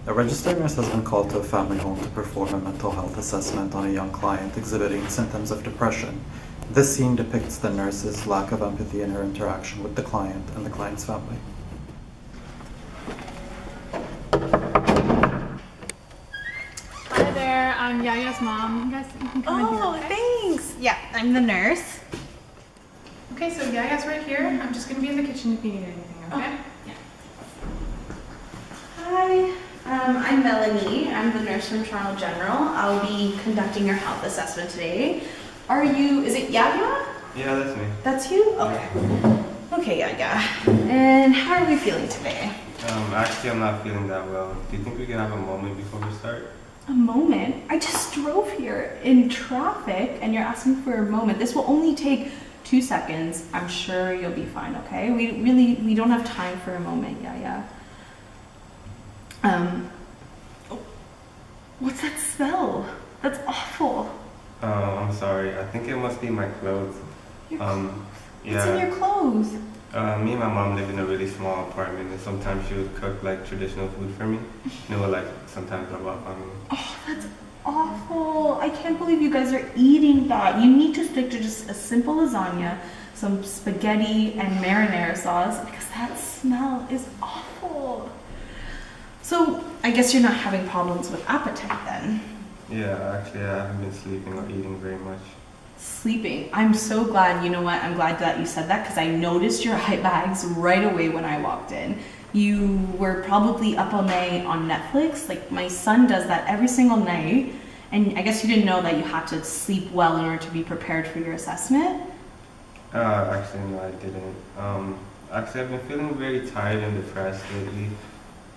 A registered nurse has been called to a family home to perform a mental health assessment on a young client exhibiting symptoms of depression. This scene depicts the nurse's lack of empathy in her interaction with the client and the client's family. Hi there, I'm Yaya's mom. You can come in here. Oh, Okay? thanks. Yeah, I'm the nurse. Okay, so Yaya's right here. I'm just gonna be in the kitchen if you need anything, okay? Yeah. Hi, I'm Melanie. I'm the nurse from Toronto General. I'll be conducting your health assessment today. Is it Yaya? Yeah, that's me. That's you? Okay. Okay, Yaya. And how are we feeling today? Actually, I'm not feeling that well. Do you think we can have a moment before we start? A moment? I just drove here in traffic and you're asking for a moment. This will only take 2 seconds. I'm sure you'll be fine, okay? We don't have time for a moment, Yaya. What's that smell? That's awful. Oh, I'm sorry. I think it must be my clothes. Your clothes? Yeah. What's in your clothes? Me and my mom live in a really small apartment, and sometimes she would cook like traditional food for me. And it would like sometimes rub off on me. Oh, that's awful. I can't believe you guys are eating that. You need to stick to just a simple lasagna, some spaghetti and marinara sauce because that smell is awful. So I guess you're not having problems with appetite then. Yeah, actually, I haven't been sleeping or eating very much. Sleeping. I'm so glad. You know what? I'm glad that you said that because I noticed your eye bags right away when I walked in. You were probably up all night on Netflix. Like my son does that every single night. And I guess you didn't know that you had to sleep well in order to be prepared for your assessment. Actually, no, I didn't. Actually, I've been feeling very tired and depressed lately.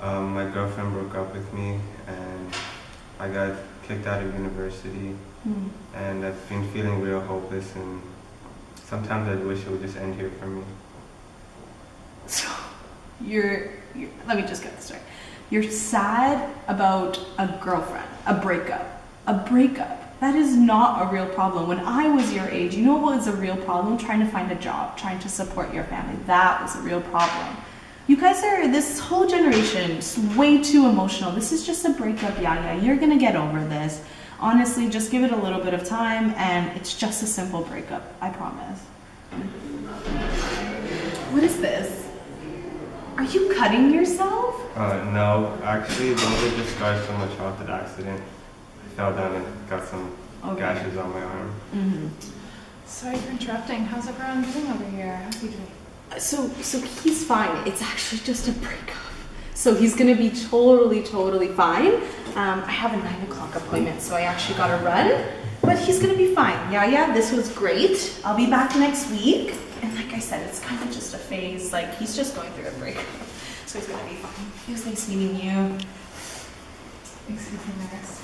My girlfriend broke up with me, and I got kicked out of university. And I've been feeling real hopeless, and sometimes I wish it would just end here for me. So let me just get this right. You're sad about a girlfriend, a breakup. A breakup. That is not a real problem. When I was your age, you know what was a real problem? Trying to find a job, trying to support your family. That was a real problem. You guys this whole generation is way too emotional. This is just a breakup, Yaya. You're gonna get over this. Honestly, just give it a little bit of time and it's just a simple breakup, I promise. What is this? Are you cutting yourself? No, actually, those are just scars from a childhood accident. I fell down and got some gashes on my arm. Sorry for interrupting. How's everyone doing over here? How's he doing? So he's fine. It's actually just a breakup. So he's gonna be totally fine. I have a 9 o'clock appointment, so I actually gotta run. But he's gonna be fine. Yeah, this was great. I'll be back next week. And like I said, it's kind of just a phase. Like he's just going through a breakup. So he's gonna be fine. It was nice meeting you. Excuse me, nurse.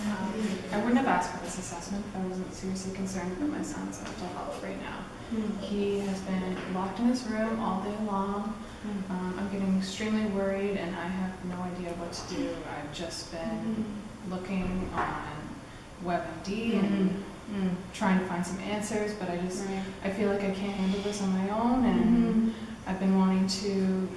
I wouldn't have asked for this assessment if I wasn't seriously concerned about my son's mental health right now. He has been locked in his room all day long. I'm getting extremely worried and I have no idea what to do. I've just been looking on WebMD and trying to find some answers, but I feel like I can't handle this on my own, and I've been wanting to,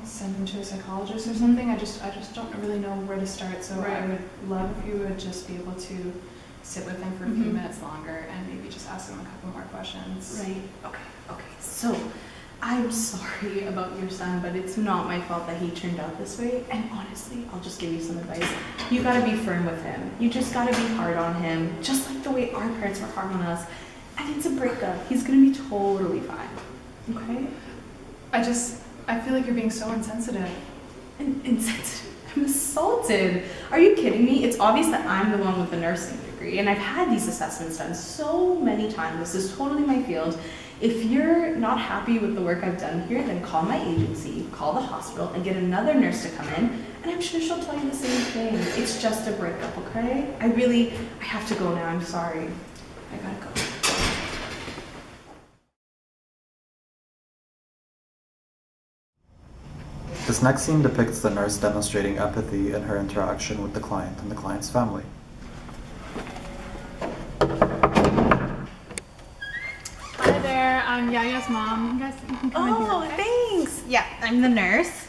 send him to a psychologist or something. I just don't really know where to start, so I would love if you would just be able to sit with him for a few minutes longer and maybe just ask him a couple more questions. Right. Okay. So I'm sorry about your son, but it's not my fault that he turned out this way. And honestly, I'll just give you some advice. You gotta be firm with him. You just gotta be hard on him, just like the way our parents were hard on us. And it's a breakup. He's gonna be totally fine. Okay? I feel like you're being so insensitive. Insensitive? I'm assaulted. Are you kidding me? It's obvious that I'm the one with the nursing degree, and I've had these assessments done so many times. This is totally my field. If you're not happy with the work I've done here, then call my agency, call the hospital, and get another nurse to come in, and I'm sure she'll tell you the same thing. It's just a breakup, okay? I have to go now. I'm sorry. I gotta go. This next scene depicts the nurse demonstrating empathy in her interaction with the client and the client's family. Hi there, I'm Yaya's mom. You can come in here. Oh, Okay? thanks. Yeah, I'm the nurse.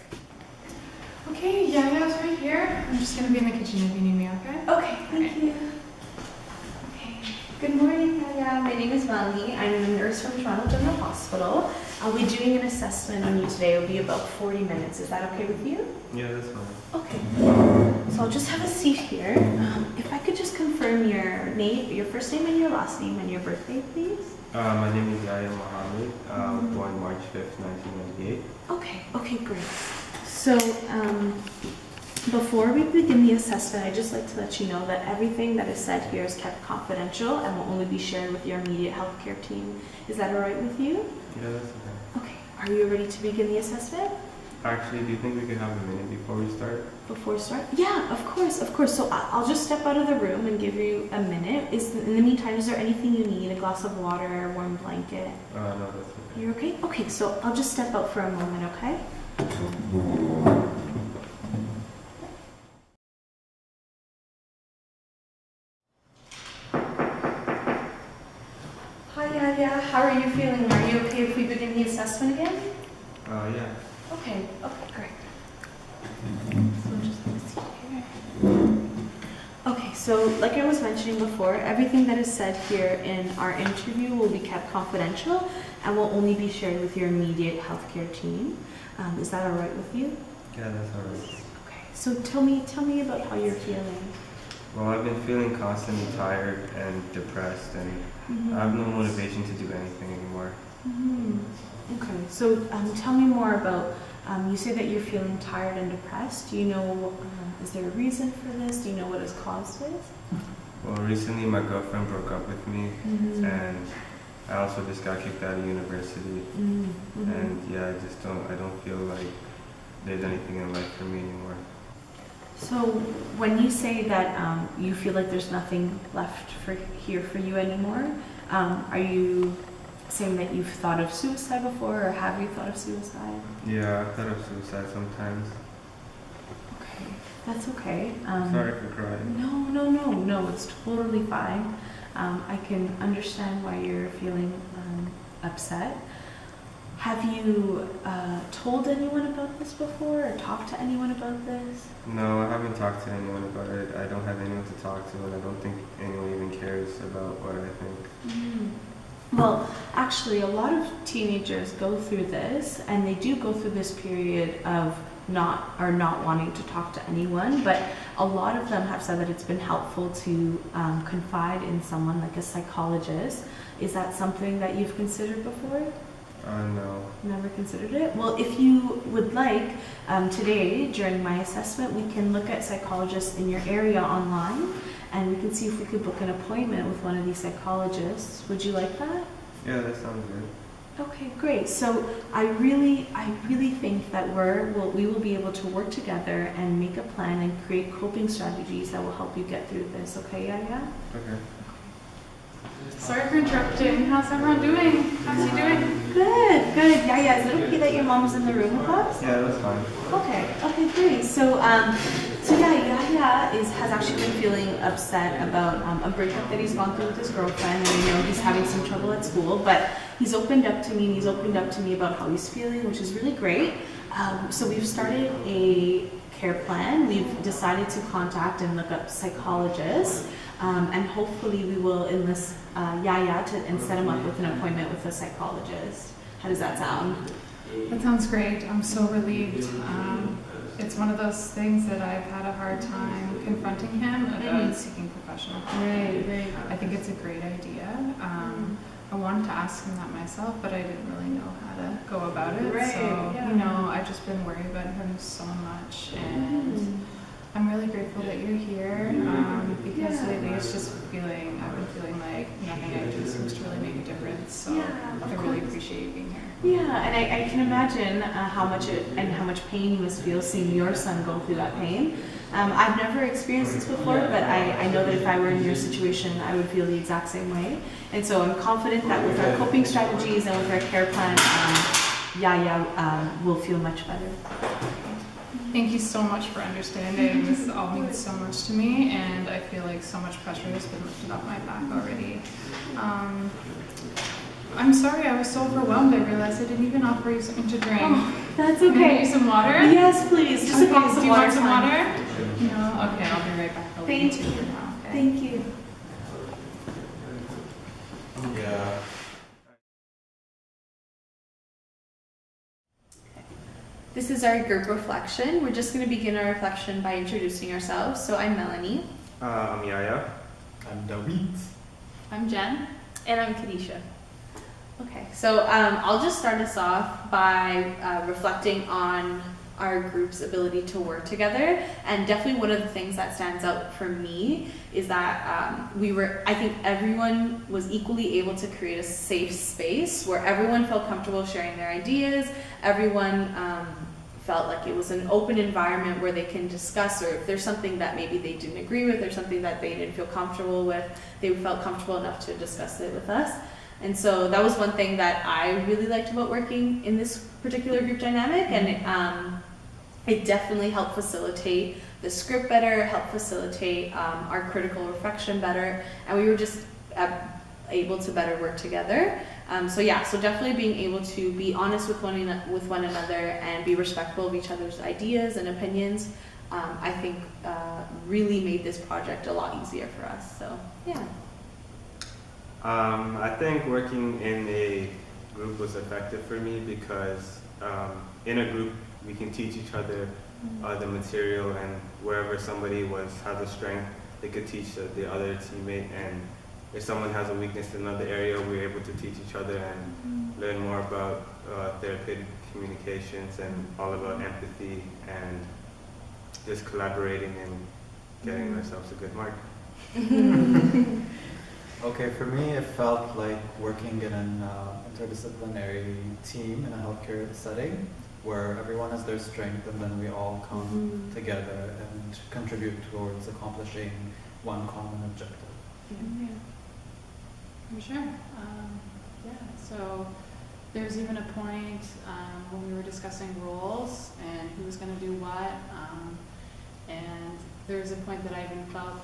Okay, Yaya's right here. I'm just gonna be in the kitchen if you need me, okay? Okay, thank you. Okay. Good morning, Yaya. My name is Melanie. I'm a nurse from Toronto General Hospital. I'll be doing an assessment on you today. It'll be about 40 minutes. Is that okay with you? Yeah, that's fine. Okay. So I'll just have a seat here. If I could just confirm your name, your first name and your last name and your birthday, please. My name is Yaya Mohammed, born March 5th, 1998. Okay, great. So, before we begin the assessment, I'd just like to let you know that everything that is said here is kept confidential and will only be shared with your immediate healthcare team. Is that all right with you? Yeah, that's okay. Okay. Are you ready to begin the assessment? Actually, do you think we could have a minute before we start? Before start? Yeah, of course. So I'll just step out of the room and give you a minute. In the meantime, is there anything you need? A glass of water, a warm blanket? No, that's okay. You're okay? Okay, so I'll just step out for a moment, okay? Hi, Yaya. How are you feeling? Are you okay if we begin the assessment again? Yeah. Okay, great. So just have a seat here. Okay, so like I was mentioning before, everything that is said here in our interview will be kept confidential and will only be shared with your immediate healthcare team. Is that all right with you? Yeah, that's alright. Okay, so tell me about how you're feeling. Well, I've been feeling constantly tired and depressed, and I have no motivation to do anything anymore. Okay, so tell me more about, you say that you're feeling tired and depressed. Do you know, is there a reason for this? Do you know what has caused this? Well, recently my girlfriend broke up with me, and I also just got kicked out of university. And yeah, I don't feel like there's anything in life for me anymore. So when you say that you feel like there's nothing left here for you anymore, are you saying that you've thought of suicide before, or have you thought of suicide? Yeah, I've thought of suicide sometimes. Okay, that's okay. Sorry for crying. No, it's totally fine. I can understand why you're feeling upset. Have you told anyone about this before, or talked to anyone about this? No, I haven't talked to anyone about it. I don't have anyone to talk to, and I don't think anyone even cares about what I think. Well, actually, a lot of teenagers go through this, and they do go through this period of not wanting to talk to anyone, but a lot of them have said that it's been helpful to confide in someone like a psychologist. Is that something that you've considered before? No. Never considered it? Well, if you would like, today during my assessment, we can look at psychologists in your area online, and we can see if we could book an appointment with one of these psychologists. Would you like that? Yeah, that sounds good. Okay, great. So I really think that we will be able to work together and make a plan and create coping strategies that will help you get through this. Okay, Yaya? Okay. Sorry for interrupting. How's everyone doing? How's he doing? Good. Yaya, is it okay that your mom's in the room with us? Yeah, that's fine. Okay, great. So Yaya has actually been feeling upset about a breakup that he's gone through with his girlfriend, and I know he's having some trouble at school, but he's opened up to me, and he's opened up to me about how he's feeling, which is really great. So we've started a care plan. We've decided to contact and look up psychologists, and hopefully we will enlist Yaya and set him up with an appointment with a psychologist. How does that sound? That sounds great. I'm so relieved. It's one of those things that I've had a hard time confronting him about seeking professional help. Right. I think it's a great idea. I wanted to ask him that myself, but I didn't really know how to go about it. Right, So, yeah. I've just been worried about him so much, and I'm really grateful that you're here, because lately it's just I've been feeling like nothing I do seems to really make a difference. So I really appreciate you being here. Yeah, and I can imagine how much pain you must feel seeing your son go through that pain. I've never experienced this before, but I know that if I were in your situation, I would feel the exact same way. And so I'm confident that with our coping strategies and with our care plan, Yaya will feel much better. Thank you so much for understanding. This all means so much to me, and I feel like so much pressure has been lifted off my back already. I'm sorry I was so overwhelmed. I realized I didn't even offer you something to drink. That's Can I get okay. you some water? Yes, please. Just a Okay, box do of you water. want some water? No? Okay, I'll be right back. I'll leave Thank you to it now, okay? Thank you. Yeah. This is our group reflection. We're just going to begin our reflection by introducing ourselves. So I'm Melanie. I'm Yaya. I'm David. I'm Jen. And I'm Kadisha. Okay, so I'll just start us off by reflecting on our group's ability to work together. And definitely one of the things that stands out for me is that I think everyone was equally able to create a safe space where everyone felt comfortable sharing their ideas. Everyone felt like it was an open environment where they can discuss, or if there's something that maybe they didn't agree with or something that they didn't feel comfortable with, they felt comfortable enough to discuss it with us. And so that was one thing that I really liked about working in this particular group dynamic, and it definitely helped facilitate the script better, helped facilitate our critical reflection better, and we were just able to better work together. So definitely being able to be honest with one another and be respectful of each other's ideas and opinions, I think really made this project a lot easier for us. So yeah. I think working in a group was effective for me because in a group we can teach each other the material, and wherever somebody has a strength, they could teach the other teammate, and if someone has a weakness in another area, we're able to teach each other and learn more about therapeutic communications and all about empathy and just collaborating and getting ourselves a good mark. Okay, for me, it felt like working in an interdisciplinary team in a healthcare setting where everyone has their strength and then we all come together and contribute towards accomplishing one common objective. Yeah. For sure. So there's even a point when we were discussing roles and who was going to do what, and there's a point that I even felt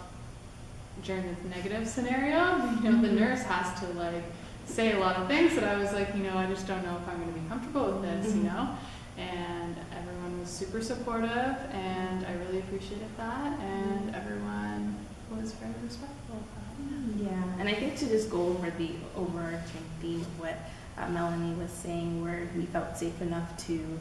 during this negative scenario, the nurse has to say a lot of things that I was like, I just don't know if I'm going to be comfortable with this, and everyone was super supportive, and I really appreciated that, and everyone was very respectful of that. Yeah, and I think to just go over the overarching theme of what Melanie was saying, where we felt safe enough to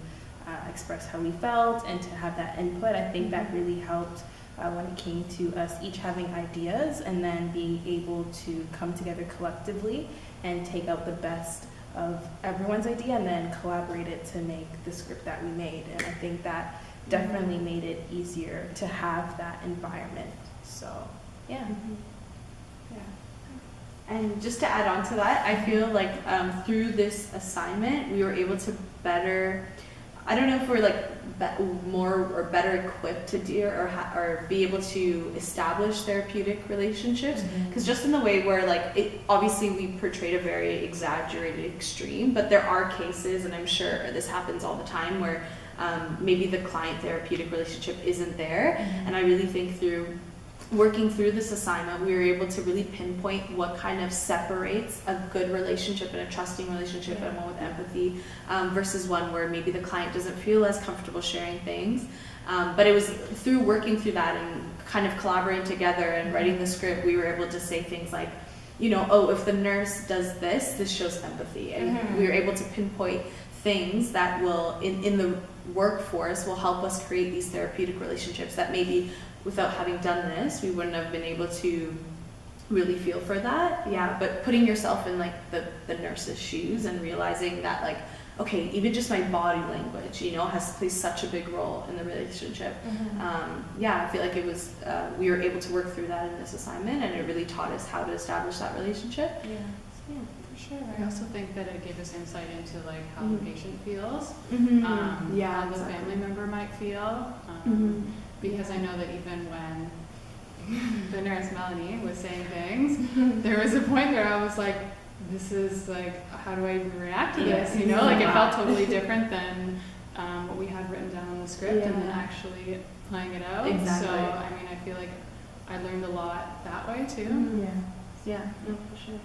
express how we felt and to have that input, I think that really helped when it came to us each having ideas and then being able to come together collectively and take out the best of everyone's idea and then collaborate it to make the script that we made. And I think that definitely made it easier to have that environment. So, yeah. And just to add on to that, I feel like through this assignment, we were able to better, I don't know if we're more or better equipped to do or be able to establish therapeutic relationships. Because just in the way where obviously we portrayed a very exaggerated extreme, but there are cases, and I'm sure this happens all the time, where maybe the client therapeutic relationship isn't there. And I really think through working through this assignment, we were able to really pinpoint what kind of separates a good relationship and a trusting relationship and one with empathy versus one where maybe the client doesn't feel as comfortable sharing things. But it was through working through that and kind of collaborating together and writing the script, we were able to say things like, if the nurse does this, this shows empathy. And we were able to pinpoint things that will, in the workforce, will help us create these therapeutic relationships that maybe without having done this, we wouldn't have been able to really feel for that. Yeah, but putting yourself in the nurse's shoes and realizing that okay, even just my body language, plays such a big role in the relationship. I feel like it was, we were able to work through that in this assignment, and it really taught us how to establish that relationship. Yeah, for sure. I also think that it gave us insight into how the patient feels, how the family member might feel. Because I know that even when the nurse Melanie was saying things, there was a point where I was like, this is how do I even react to this? It felt totally different than what we had written down in the script and then actually playing it out. Exactly. So, I feel like I learned a lot that way too. Yeah, no, for sure.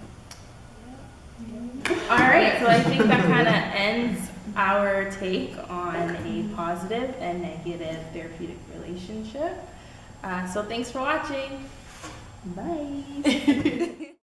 All right, so I think that kind of ends our take on a positive and negative therapeutic relationship. So thanks for watching. Bye.